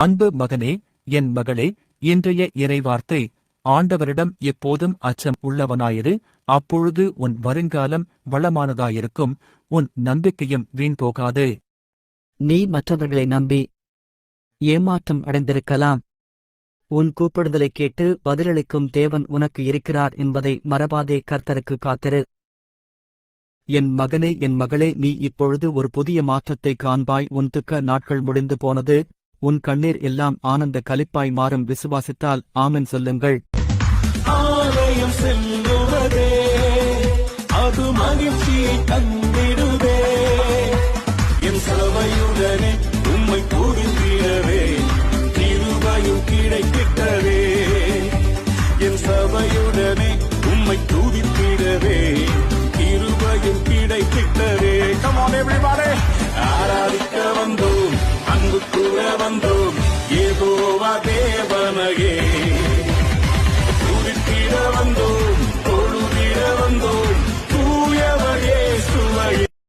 அன்பு மகனே, என் மகளே, இன்றைய இறைவார்த்தை: ஆண்டவரிடம் எப்போதும் அச்சம் உள்ளவனாயிரு, அப்பொழுது உன் வருங்காலம் வளமானதாயிருக்கும், உன் நம்பிக்கையும் வீண் போகாது. நீ மற்றவர்களை நம்பி ஏமாற்றம் அடைந்திருக்கலாம். உன் கூப்பிடுதலை கேட்டு பதிலளிக்கும் தேவன் உனக்கு இருக்கிறார் என்பதை மறவாதே. கர்த்தருக்கு காத்திரு. என் மகனே, என் மகளே, நீ இப்பொழுது ஒரு புதிய மாற்றத்தை காண்பாய். உன் துக்க நாட்கள் முடிந்து போனது. உன் கண்ணீர் எல்லாம் ஆனந்த களிப்பாய் மாறும். விசுவாசித்தால் ஆமென் சொல்லுங்கள். ஆலயம் செல்லுவதே அது மகிழ்ச்சியை தந்திடுவே. என் சபையுடனே உம்மை துதித்திடவே கிருபையும் கிடைத்திட்டவே. என் சபையுடனே உம்மை துதித்திடவே கிருபையும் கிடைத்திட்டவே. Come on everybody, ஆராதிக்க வந்தோம், அன்பு கூற வந்தோம், யெகோவா தேவனையே.